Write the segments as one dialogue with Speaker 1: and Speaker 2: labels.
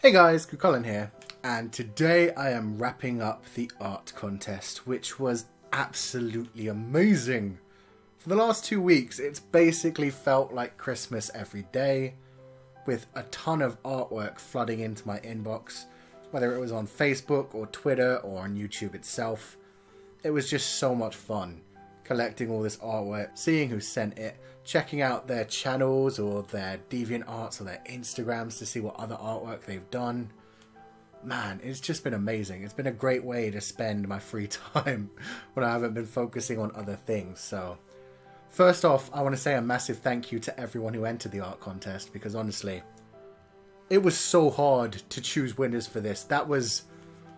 Speaker 1: Hey guys, Cuchallain here, and today I am wrapping up the art contest, which was absolutely amazing. For the last 2 weeks, it's basically felt like Christmas every day, with a ton of artwork flooding into my inbox, whether it was on Facebook or Twitter or on YouTube itself. It was just so much fun, collecting all this artwork, seeing who sent it, checking out their channels or their DeviantArts or their Instagrams to see what other artwork they've done. Man, it's just been amazing. It's been a great way to spend my free time when I haven't been focusing on other things. So, first off, I want to say a massive thank you to everyone who entered the art contest, because honestly, it was so hard to choose winners for this. That was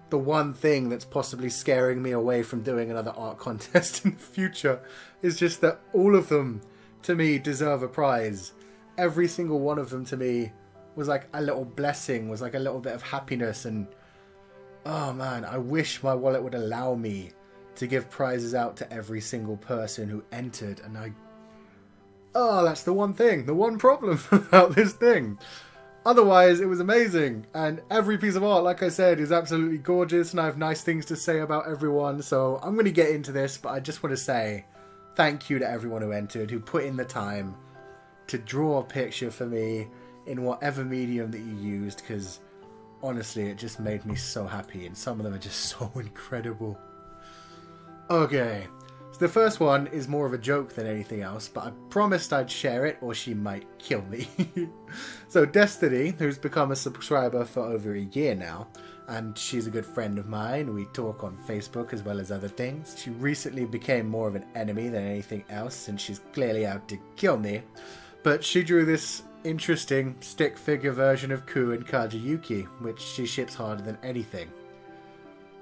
Speaker 1: the one thing that's possibly scaring me away from doing another art contest in the future, is just that all of them to me deserve a prize. Every single one of them to me was like a little blessing, was like a little bit of happiness, and oh man, I wish my wallet would allow me to give prizes out to every single person who entered, and that's the one thing, the one problem about this thing. Otherwise, it was amazing, and every piece of art, like I said, is absolutely gorgeous, and I have nice things to say about everyone, so I'm going to get into this, but I just want to say thank you to everyone who entered, who put in the time to draw a picture for me in whatever medium that you used, because honestly, it just made me so happy, and some of them are just so incredible. Okay, so the first one is more of a joke than anything else, but I promised I'd share it or she might kill me. So Destiny, who's become a subscriber for over a year now, and she's a good friend of mine, we talk on Facebook as well as other things. She recently became more of an enemy than anything else, and she's clearly out to kill me. But she drew this interesting stick figure version of Cu and Kaja Yuki, which she ships harder than anything.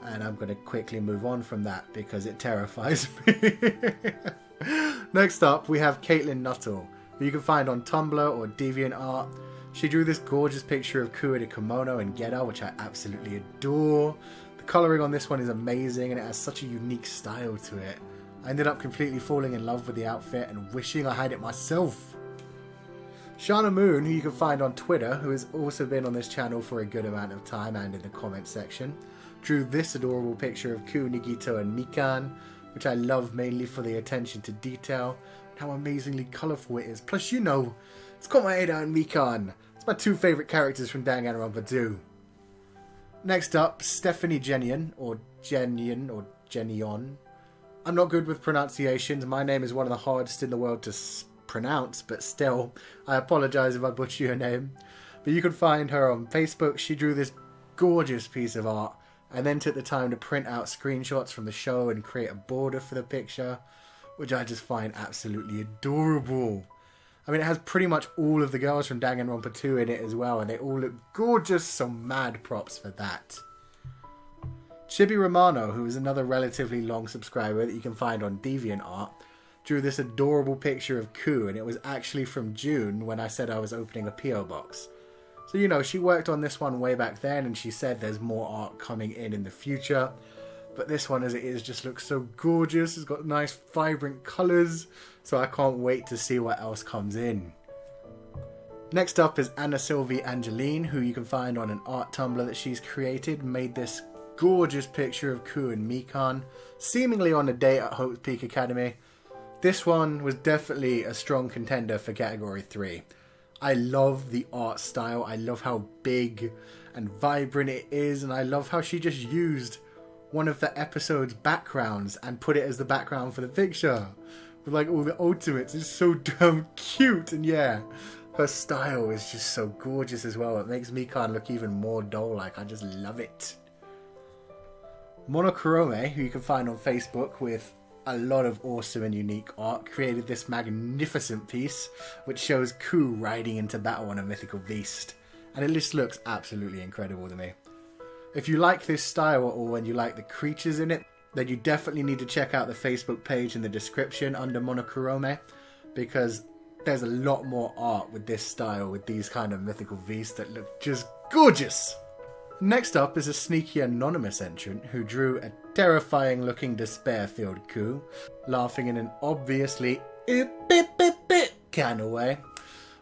Speaker 1: And I'm going to quickly move on from that because it terrifies me. Next up, we have Caitlin Nuttall, who you can find on Tumblr or DeviantArt. She drew this gorgeous picture of Cu in a kimono and getter, which I absolutely adore. The colouring on this one is amazing, and it has such a unique style to it. I ended up completely falling in love with the outfit and wishing I had it myself. ShanaMoon, who you can find on Twitter, who has also been on this channel for a good amount of time and in the comment section, drew this adorable picture of Cu, Nagito and Mikan, which I love mainly for the attention to detail and how amazingly colourful it is. Plus, you know, it's got my Ada and Mikan. It's my two favourite characters from Danganronpa 2. Next up, Stephanie Jenion, or Jenion. I'm not good with pronunciations. My name is one of the hardest in the world to pronounce, but still, I apologise if I butcher your name. But you can find her on Facebook. She drew this gorgeous piece of art and then took the time to print out screenshots from the show and create a border for the picture, which I just find absolutely adorable. I mean, it has pretty much all of the girls from Danganronpa 2 in it as well, and they all look gorgeous, so mad props for that. Chibi Romano, who is another relatively long subscriber that you can find on DeviantArt, drew this adorable picture of Cu, and it was actually from June when I said I was opening a P.O. box. So, you know, she worked on this one way back then, and she said there's more art coming in the future. But this one, as it is, just looks so gorgeous. It's got nice, vibrant colours, so I can't wait to see what else comes in. Next up is AnnaSylvie Angeline, who you can find on an art Tumblr that she's created, made this gorgeous picture of Cu and Mikan, seemingly on a date at Hope's Peak Academy. This one was definitely a strong contender for Category 3. I love the art style, I love how big and vibrant it is, and I love how she just used one of the episode's backgrounds and put it as the background for the picture. With like all the ultimates, it's so damn cute, and yeah, her style is just so gorgeous as well. It makes Mikan look even more doll-like, I just love it. Monokurome, who you can find on Facebook with a lot of awesome and unique art, created this magnificent piece which shows Cu riding into battle on a mythical beast, and it just looks absolutely incredible to me. If you like this style or when you like the creatures in it, then you definitely need to check out the Facebook page in the description under Monokurome, because there's a lot more art with this style, with these kind of mythical beasts that look just gorgeous. Next up is a sneaky Anonymous Entrant who drew a terrifying looking despair-filled Cu, laughing in an obviously kind of way.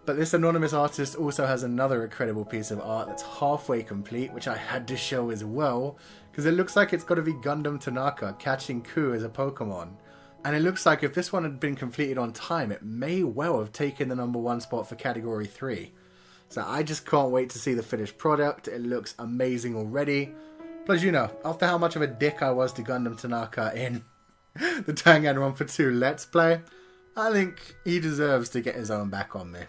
Speaker 1: But this anonymous artist also has another incredible piece of art that's halfway complete, which I had to show as well, because it looks like it's got to be Gundam Tanaka catching Cu as a Pokemon. And it looks like if this one had been completed on time, it may well have taken the #1 spot for Category 3. So I just can't wait to see the finished product. It looks amazing already. Plus, you know, after how much of a dick I was to Gundam Tanaka in the Danganronpa 2 Let's Play, I think he deserves to get his own back on me.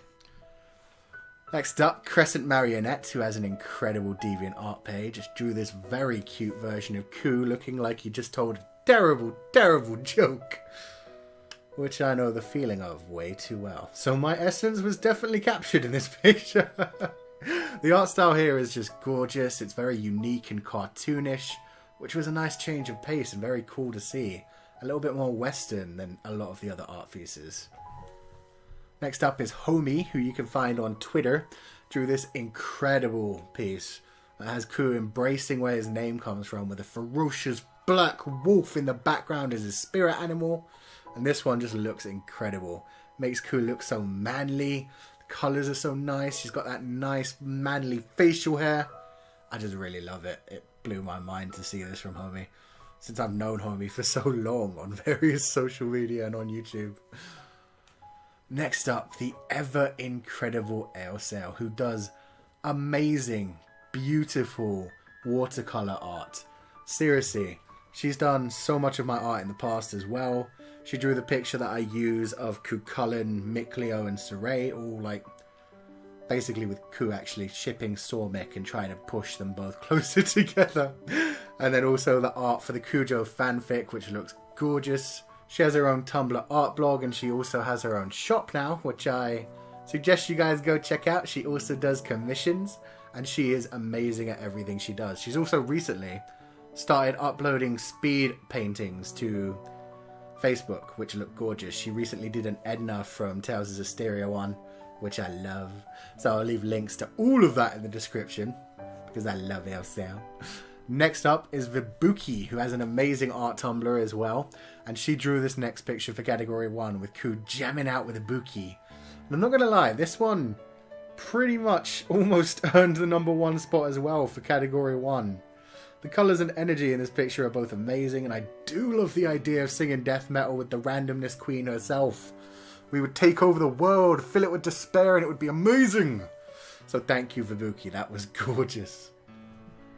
Speaker 1: Next up, Crescent Marionette, who has an incredible deviant art page, just drew this very cute version of Cu looking like he just told a terrible, terrible joke. Which I know the feeling of way too well. So my essence was definitely captured in this picture. The art style here is just gorgeous. It's very unique and cartoonish, which was a nice change of pace and very cool to see. A little bit more Western than a lot of the other art pieces. Next up is Houmii, who you can find on Twitter, drew this incredible piece that has Cu embracing where his name comes from, with a ferocious black wolf in the background as his spirit animal. And this one just looks incredible. Makes Cu look so manly. The colours are so nice. She's got that nice manly facial hair. I just really love it. It blew my mind to see this from Houmii, since I've known Houmii for so long on various social media and on YouTube. Next up, the ever incredible Eileselle, who does amazing, beautiful watercolor art. Seriously, she's done so much of my art in the past as well. She drew the picture that I use of Cuchallain, Mikleo and Saray, all like basically with Cu actually shipping Sormek and trying to push them both closer together. And then also the art for the Cujo fanfic, which looks gorgeous. She has her own Tumblr art blog, and she also has her own shop now, which I suggest you guys go check out. She also does commissions, and she is amazing at everything she does. She's also recently started uploading speed paintings to Facebook, which look gorgeous. She recently did an Edna from Tales of Asteria one, which I love. So I'll leave links to all of that in the description, because I love Eileselle. Next up is Vibuki, who has an amazing art Tumblr as well. And she drew this next picture for Category 1 with Cu jamming out with Ibuki. And I'm not going to lie, this one pretty much almost earned the #1 spot as well for Category 1. The colours and energy in this picture are both amazing, and I do love the idea of singing death metal with the randomness queen herself. We would take over the world, fill it with despair, and it would be amazing. So thank you, Vibuki, that was gorgeous.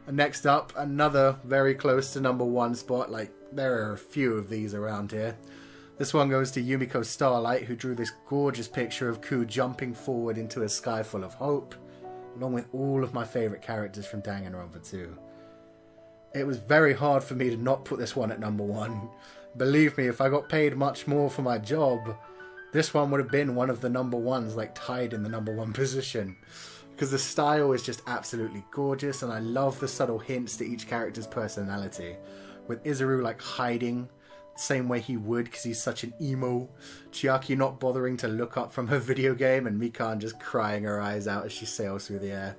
Speaker 1: And next up, another very close to #1 spot. Like, there are a few of these around here. This one goes to YumikoStarlight, who drew this gorgeous picture of Cu jumping forward into a sky full of hope, along with all of my favourite characters from Danganronpa 2. It was very hard for me to not put this one at #1. Believe me, if I got paid much more for my job, this one would have been one of the #1s, like tied in the #1 position. Because the style is just absolutely gorgeous, and I love the subtle hints to each character's personality. With Izuru like hiding, the same way he would because he's such an emo. Chiaki not bothering to look up from her video game, and Mikan just crying her eyes out as she sails through the air.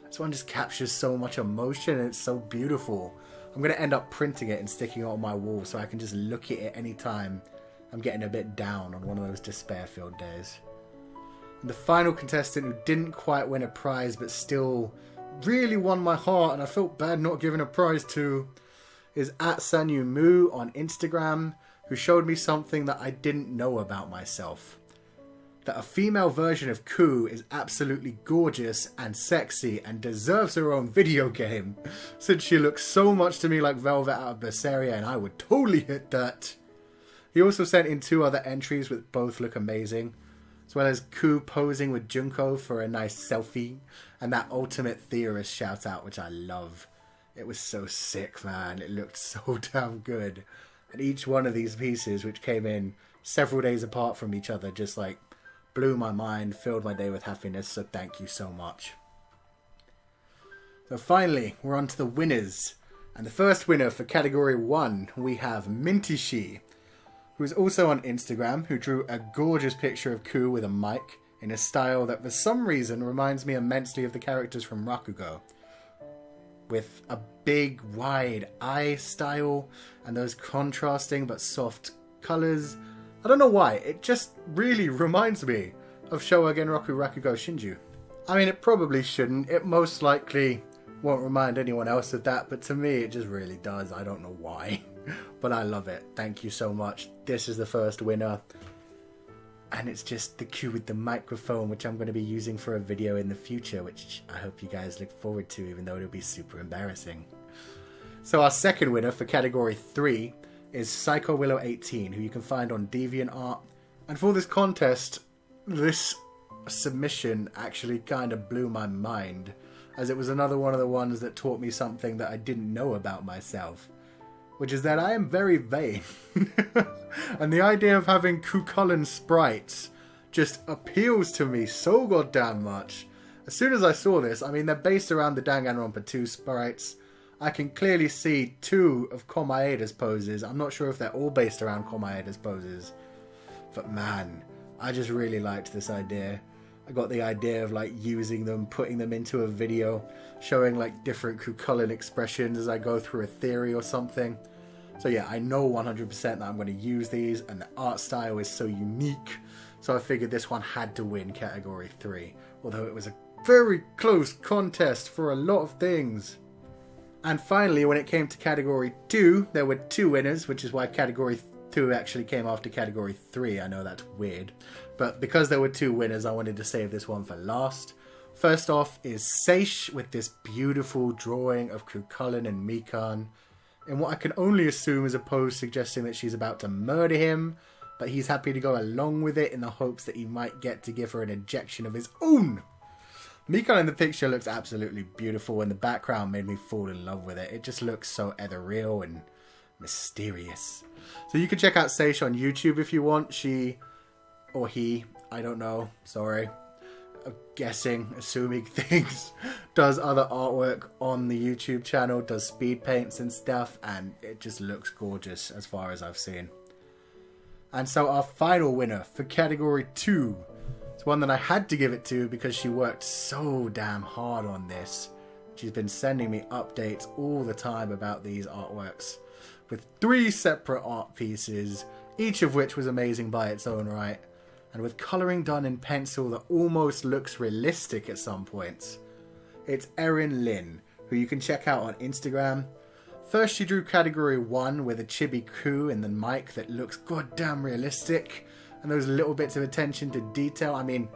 Speaker 1: This one just captures so much emotion, and it's so beautiful. I'm going to end up printing it and sticking it on my wall so I can just look at it anytime I'm getting a bit down on one of those despair-filled days. And the final contestant who didn't quite win a prize but still really won my heart, and I felt bad not giving a prize to, is @ShanaMoon on Instagram, who showed me something that I didn't know about myself. That a female version of Cu is absolutely gorgeous and sexy and deserves her own video game, since she looks so much to me like Velvet out of Berseria, and I would totally hit that. He also sent in 2 other entries which both look amazing, as well as Cu posing with Junko for a nice selfie, and that ultimate Theorist shout out, which I love. It was so sick, man. It looked so damn good. And each one of these pieces, which came in several days apart from each other, just like blew my mind, filled my day with happiness, so thank you so much. So finally, we're on to the winners. And the first winner for Category 1, we have Mintishi, who is also on Instagram, who drew a gorgeous picture of Cu with a mic in a style that for some reason reminds me immensely of the characters from Rakugo, with a big wide eye style and those contrasting but soft colours. I don't know why, it just really reminds me of Showa Genroku Rakugo Shinju. I mean, it probably shouldn't. It most likely won't remind anyone else of that, but to me it just really does. I don't know why. But I love it. Thank you so much. This is the first winner. And it's just the cue with the microphone, which I'm going to be using for a video in the future, which I hope you guys look forward to, even though it'll be super embarrassing. So our second winner for category 3 is Psycho Willow 18, who you can find on DeviantArt. And for this contest, this submission actually kind of blew my mind, as it was another one of the ones that taught me something that I didn't know about myself, which is that I am very vain. And the idea of having Cuchallain sprites just appeals to me so goddamn much. As soon as I saw this, I mean, they're based around the Danganronpa 2 sprites. I can clearly see 2 of Komaeda's poses. I'm not sure if they're all based around Komaeda's poses. But man, I just really liked this idea. I got the idea of like using them, putting them into a video, showing like different Cuchallain expressions as I go through a theory or something. So yeah, I know 100% that I'm going to use these, and the art style is so unique. So I figured this one had to win category 3, although it was a very close contest for a lot of things. And finally, when it came to category 2, there were 2 winners, which is why category 2 actually came after category 3. I know that's weird, but because there were 2 winners, I wanted to save this one for last. First off is Seish with this beautiful drawing of Cuchallain and Mikan, in what I can only assume is a pose suggesting that she's about to murder him, but he's happy to go along with it in the hopes that he might get to give her an injection of his own. Mikan in the picture looks absolutely beautiful, and the background made me fall in love with it. It just looks so ethereal and mysterious. So you can check out Seish on YouTube if you want. She, or he, I don't know, sorry, I'm guessing, assuming things, does other artwork on the YouTube channel, does speed paints and stuff, and it just looks gorgeous as far as I've seen. And so our final winner for category 2, it's one that I had to give it to because she worked so damn hard on this. She's been sending me updates all the time about these artworks, with 3 separate art pieces, each of which was amazing by its own right, and with colouring done in pencil that almost looks realistic at some points. It's Erinne Lynn, who you can check out on Instagram. First she drew category 1 with a chibi Cu in the mic that looks goddamn realistic, and those little bits of attention to detail. I mean,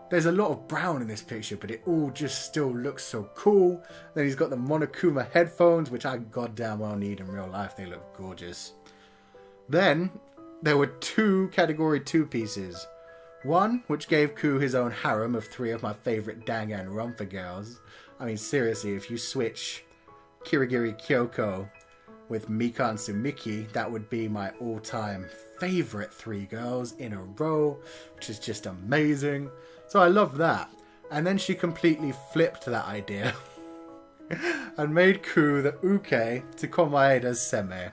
Speaker 1: there's a lot of brown in this picture, but it all just still looks so cool. Then he's got the Monokurome headphones, which I goddamn well need in real life. They look gorgeous. Then there were 2 category 2 pieces. One, which gave Cu his own harem of 3 of my favourite danganronpa girls. I mean, seriously, if you switch Kirigiri Kyoko with Mikan Sumiki, that would be my all-time favourite 3 girls in a row, which is just amazing. So I love that. And then she completely flipped that idea and made Cu the uke to Komaeda's seme.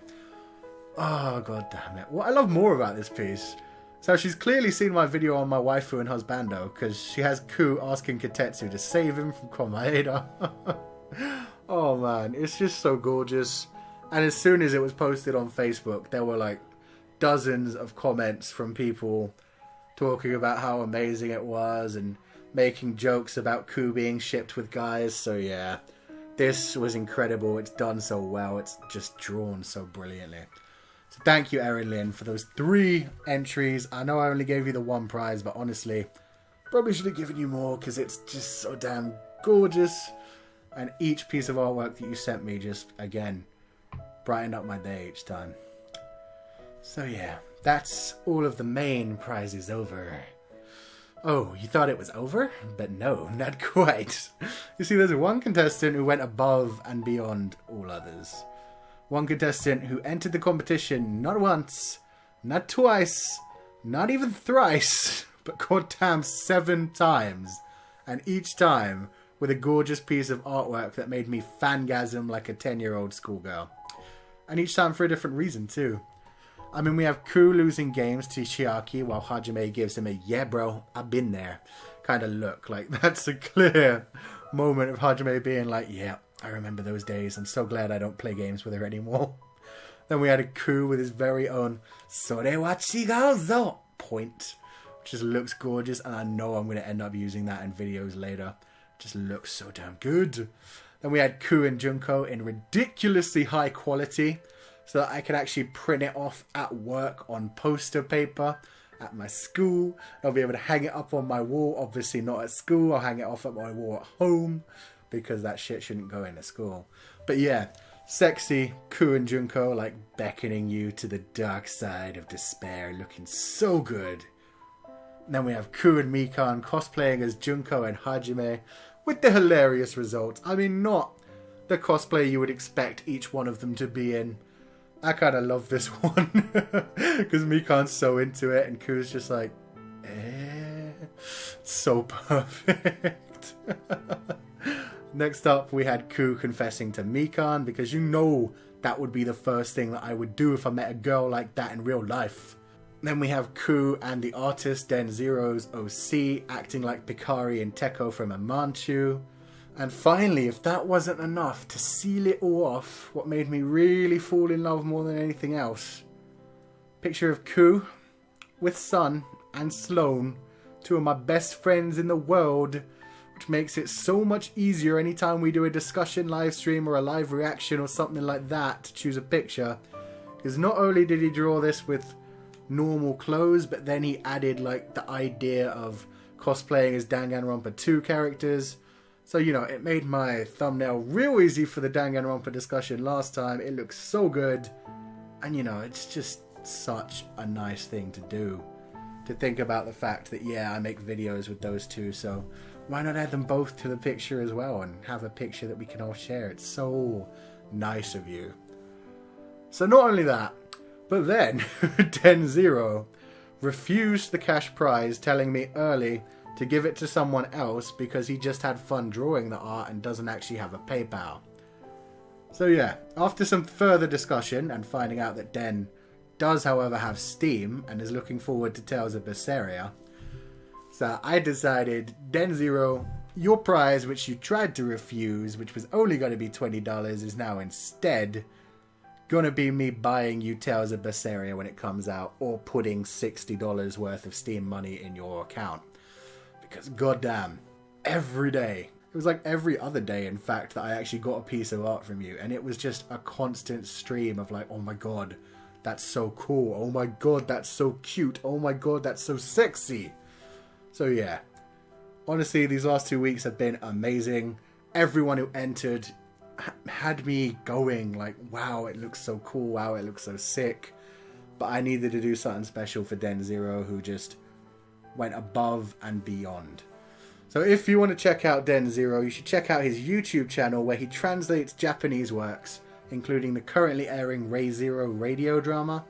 Speaker 1: Oh, god damn it. What I love more about this piece, so she's clearly seen my video on my waifu and husbando, because she has Cu asking Katetsu to save him from Komaeda. Oh man, it's just so gorgeous. And as soon as it was posted on Facebook, there were like dozens of comments from people talking about how amazing it was and making jokes about Cu being shipped with guys. So yeah, this was incredible. It's done so well. It's just drawn so brilliantly. So thank you, Erinne Lynn, for those 3 entries. I know I only gave you the 1 prize, but honestly, probably should have given you more because it's just so damn gorgeous. And each piece of artwork that you sent me just, again, brightened up my day each time. So yeah, that's all of the main prizes over. Oh, you thought it was over? But no, not quite. You see, there's one contestant who went above and beyond all others. One contestant who entered the competition not once, not twice, not even thrice, but goddamn 7 times. And each time with a gorgeous piece of artwork that made me fangasm like a 10-year-old schoolgirl. And each time for a different reason too. I mean, we have Cu losing games to Chiaki while Hajime gives him a "yeah bro, I've been there" kind of look. Like, that's a clear moment of Hajime being like, yeah, I remember those days. I'm so glad I don't play games with her anymore. Then we had a Cu with his very own "sore wa chigau zo" point, Just looks gorgeous, and I know I'm going to end up using that in videos later. Just looks so damn good. Then we had Cu and Junko in ridiculously high quality, so that I could actually print it off at work on poster paper at my school. I'll be able to hang it up on my wall. Obviously not at school. I'll hang it off at my wall at home, because that shit shouldn't go into school. But yeah, sexy Cu and Junko like beckoning you to the dark side of despair, looking so good. And then we have Cu and Mikan cosplaying as Junko and Hajime with the hilarious results. I mean, not the cosplay you would expect each one of them to be in. I kind of love this one because Mikan's so into it and Cu's just like, so perfect. Next up, we had Cu confessing to Mikan, because you know that would be the first thing that I would do if I met a girl like that in real life. Then we have Cu and the artist Den Zero's OC acting like Pikari and Teko from Amanchu. And finally, if that wasn't enough to seal it all off, what made me really fall in love more than anything else. Picture of Cu with Sun and Sloan, two of my best friends in the world, which makes it so much easier anytime we do a discussion live stream or a live reaction or something like that to choose a picture. Because not only did he draw this with normal clothes, but then he added like the idea of cosplaying as Danganronpa 2 characters. So, you know, it made my thumbnail real easy for the Danganronpa discussion last time. It looks so good. And, you know, it's just such a nice thing to do. To think about the fact that, yeah, I make videos with those two, so why not add them both to the picture as well and have a picture that we can all share? It's so nice of you. So not only that, but then Den Zero refused the cash prize, telling me early to give it to someone else because he just had fun drawing the art and doesn't actually have a PayPal. So yeah, after some further discussion and finding out that Den does however have Steam and is looking forward to Tales of Berseria, so I decided, Den Zero, your prize which you tried to refuse, which was only going to be $20, is now instead gonna be me buying you Tales of Berseria when it comes out, or putting $60 worth of Steam money in your account. Because goddamn, every day, it was like every other day in fact, that I actually got a piece of art from you, and it was just a constant stream of like, oh my god, that's so cool, oh my god, that's so cute, oh my god, that's so sexy. So yeah, honestly, these last 2 weeks have been amazing. Everyone who entered had me going like, wow, it looks so cool, wow, it looks so sick. But I needed to do something special for Den Zero, who just went above and beyond. So if you want to check out Den Zero, you should check out his YouTube channel where he translates Japanese works, including the currently airing Ray Zero radio drama,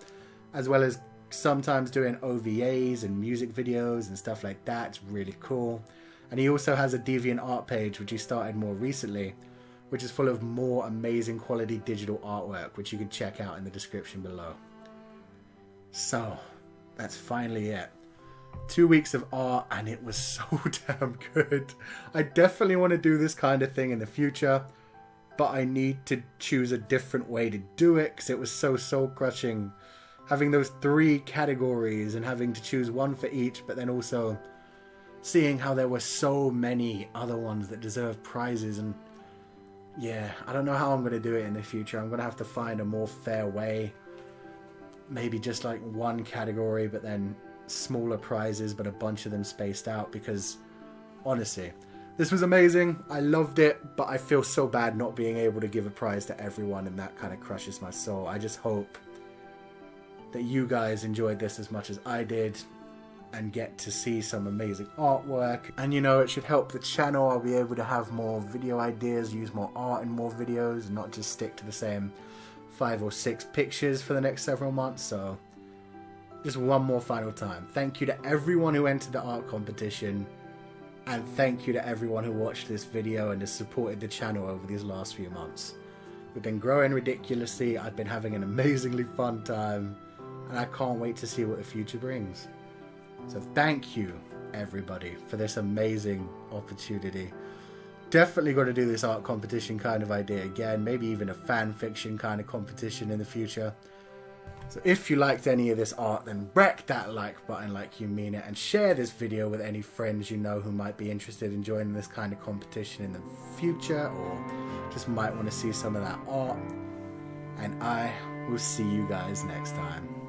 Speaker 1: as well as sometimes doing OVAs and music videos and stuff like that. It's really cool. And he also has a DeviantArt page which he started more recently, which is full of more amazing quality digital artwork, which you can check out in the description below. So, that's finally it. 2 weeks of art, and it was so damn good. I definitely want to do this kind of thing in the future, but I need to choose a different way to do it, because it was so soul-crushing. Having those 3 categories and having to choose one for each, but then also seeing how there were so many other ones that deserve prizes. And yeah, I don't know how I'm going to do it in the future. I'm going to have to find a more fair way. Maybe just like one category, but then smaller prizes, but a bunch of them spaced out, because honestly, this was amazing. I loved it, but I feel so bad not being able to give a prize to everyone, and that kind of crushes my soul. I just hope that you guys enjoyed this as much as I did and get to see some amazing artwork. And you know, it should help the channel. I'll be able to have more video ideas, use more art in more videos, and not just stick to the same 5 or 6 pictures for the next several months. So just one more final time, thank you to everyone who entered the art competition, and thank you to everyone who watched this video and has supported the channel over these last few months. We've been growing ridiculously, I've been having an amazingly fun time, and I can't wait to see what the future brings. So thank you everybody for this amazing opportunity. Definitely got to do this art competition kind of idea again, maybe even a fan fiction kind of competition in the future. So if you liked any of this art, then wreck that like button like you mean it, and share this video with any friends you know who might be interested in joining this kind of competition in the future, or just might want to see some of that art. And I will see you guys next time.